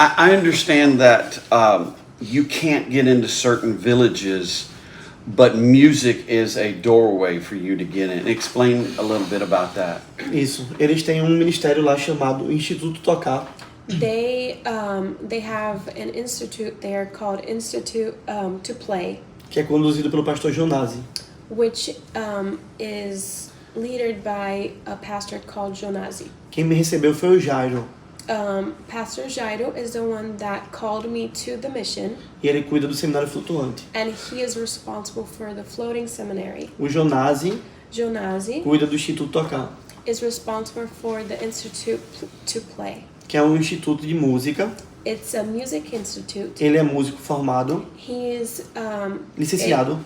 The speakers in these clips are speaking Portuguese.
I understand that you can't get into certain villages, but music is a doorway for you to get in. Explain a little bit about that. Isso. Eles têm um ministério lá chamado Instituto Tocar. They have an institute there called Institute to Play, Que é conduzido pelo pastor Jonasi. which is led by a pastor called Jonazi. Quem me recebeu foi o Jairo. Pastor Jairo is the one that called me to the mission, E ele cuida do seminário flutuante. and he is responsible for the floating seminary. O Jonasi Jonazi cuida do Instituto Tocar, is responsible for the Institute to Play. que é um instituto de música. It's a music institute. Ele é músico formado, He's licenciado.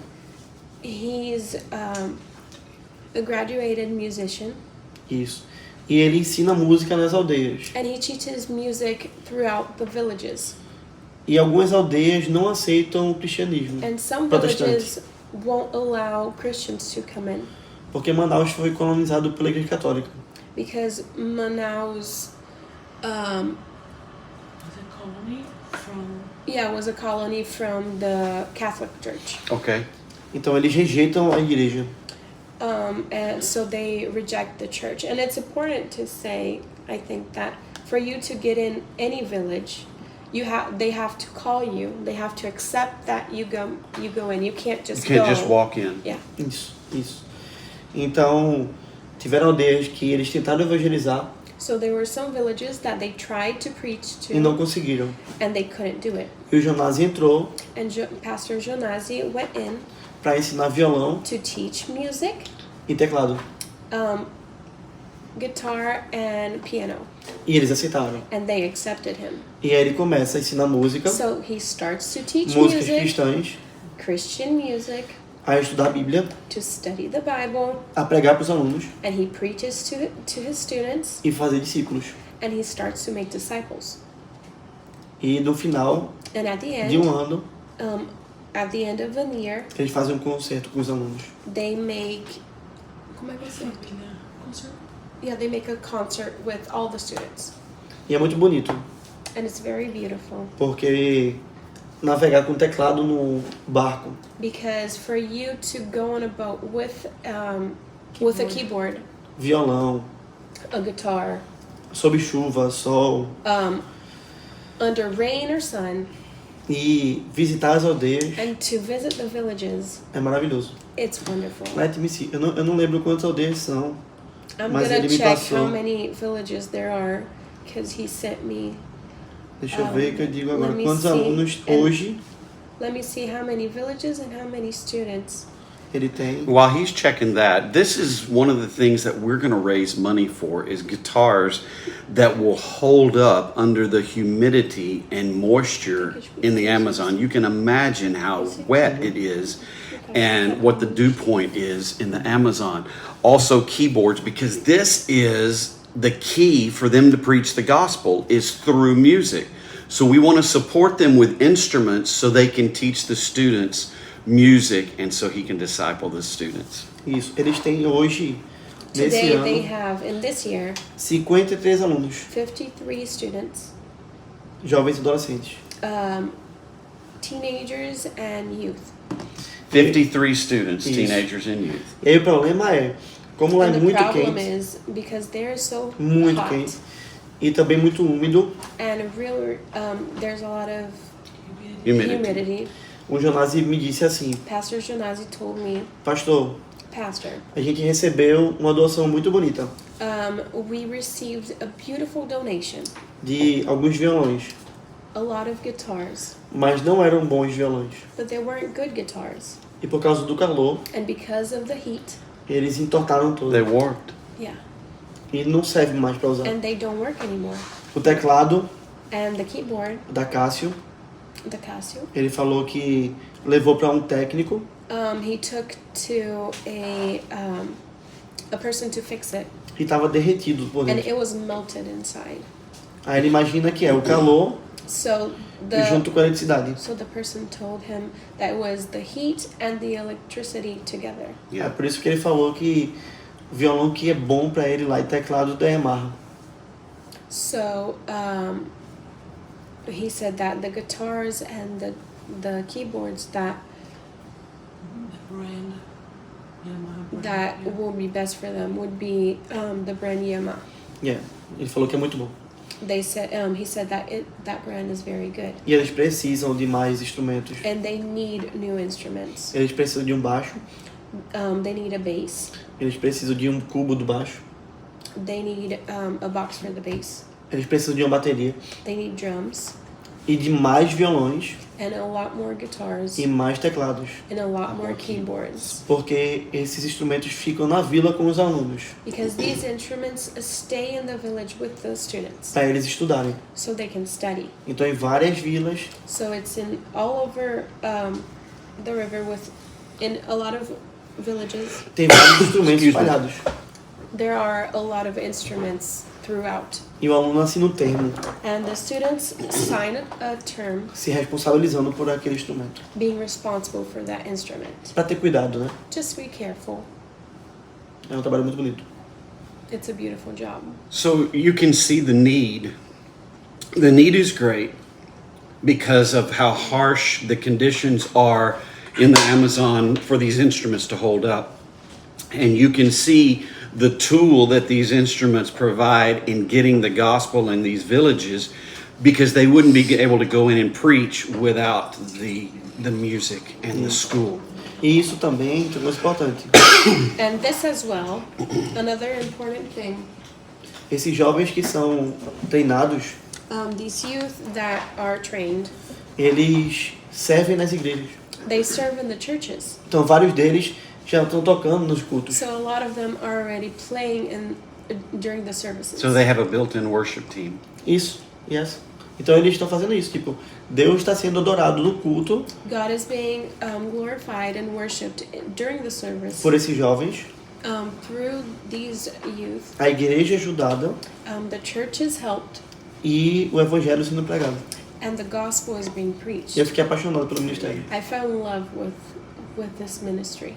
he's a graduated musician, Isso. E ele ensina música nas aldeias. and he teaches music throughout the villages. E algumas aldeias não aceitam o cristianismo And some protestante, villages won't allow Christians to come in porque Manaus foi colonizado pela Igreja Católica. because Manaus, Was it colony from? was a colony from the Catholic Church. Okay. Então eles rejeitam a igreja. And so they reject the church. And it's important to say, I think, that for you to get in any village, they have to call you. They have to accept that you go in. You can't You just can't go. just walk in. Yeah. Isso. Então, tiveram aldeias que eles tentaram evangelizar So there were some villages that they tried to preach e não to, conseguiram. and they couldn't do it. E o Jonasi entrou And Pastor Jonazi went in para ensinar violão to teach music, e teclado. guitar, and piano. E eles aceitaram. And they accepted him. E aí ele começa a ensinar música, So he starts to teach músicas music, cristãs, Christian music, a estudar a Bíblia, to study the Bible, a pregar para os alunos and he preaches to his students, e fazer discípulos. and he starts to make disciples. E no final And at the de end, ano, at the end of the year, eles fazem um concerto com os alunos. they make, como é que você? Concert? Yeah, they make a concert with all the students, E é muito bonito, and it's very beautiful porque navegar com teclado no barco because for you to go on a boat with a keyboard, violão, a guitar, sob chuva, sol, under rain or sun, e visitar as aldeias and to visit the villages, é maravilhoso. it's wonderful. Let me see. Eu não lembro quantas aldeias são, I'm mas gonna ele me check passou. how many villages there are because he sent me. Deixa eu ver que eu digo agora let me quantos see. alunos And- hoje Let me see how many villages and how many students. ele tem. While he's checking that, this is one of the things that we're going to raise money for is guitars that will hold up under the humidity and moisture in the Amazon. You can imagine how wet it is and what the dew point is in the Amazon. Also keyboards, because this is the key for them to preach the gospel is through music. So we want to support them with instruments so they can teach the students music and so he can disciple the students. Isso. Eles têm hoje, nesse Today they ano, have, in this year, 53 alunos, 53 students, jovens e adolescentes. teenagers and youth. 53 students, Isso. teenagers and youth. E aí o problema é, como lá é And the muito problem quente, is because they're so muito hot quente, e também muito úmido, and real, there's a lot of Humidity. humidity. o Jonasi me disse assim: Pastor Jonazi told me, Pastor, Pastor, a gente recebeu uma doação muito bonita we received a beautiful donation, de alguns violões, a lot of guitars, mas não eram bons violões. but they weren't good guitars. E por causa do calor, And because of the heat, eles entortaram tudo. They warped. yeah, E não serve mais para usar. and they don't work anymore. O teclado And the keyboard, da Cássio, the Casio, ele falou que levou para um técnico he took to a person to fix it, e estava derretido por and dentro. it was melted inside. Aí ele imagina que é o calor So e junto com a eletricidade. the person told him that it was the heat and the electricity together. É Yeah. por isso que ele falou que o violão que é bom para ele lá e teclado da Yamaha. So he said that the guitars and the keyboards that The brand. Yamaha brand. that yeah. will be best for them would be the brand Yamaha. Yeah. Ele falou que é muito bom. They said he said that that brand is very good, E eles precisam de mais instrumentos. and they need new instruments. Eles precisam de um baixo, They need a bass. eles precisam de um cubo do baixo, They need a box for the bass. eles precisam de uma bateria They need drums e de mais violões and a lot more guitars e mais teclados. and a lot more keyboards, Porque esses instrumentos ficam na vila com os alunos, because these instruments stay in the village with the students para eles estudarem. so they can study. Então, em várias vilas, So it's in all over the river in a lot of villages. tem vários instrumentos Excuse me. espalhados. There are a lot of instruments throughout, E o aluno assina um termo and the students sign a term se responsabilizando por aquele instrumento. being responsible for that instrument. Para ter cuidado, né? Just be careful. É um trabalho muito bonito. It's a beautiful job. So you can see the need. The need is great because of how harsh the conditions are in the Amazon for these instruments to hold up. And you can see the tool that these instruments provide in getting the gospel in these villages, because they wouldn't be able to go in and preach without the music and the school. E isso também é uma coisa importante. And this as well, another important thing, Esses jovens que são treinados, these youth that are trained, eles servem nas igrejas. they serve in the churches. Então, vários deles já estão tocando nos cultos. So a lot of them are already playing during the services. So they have a built-in worship team. Isso, yes. Então, eles estão fazendo isso. Tipo, Deus está sendo adorado no culto God is being glorified and worshipped during the service por esses jovens. through these youth. A igreja é ajudada The church is helped e o evangelho sendo pregado. and the gospel is being preached. E eu fiquei apaixonado pelo ministério. I fell in love with this ministry.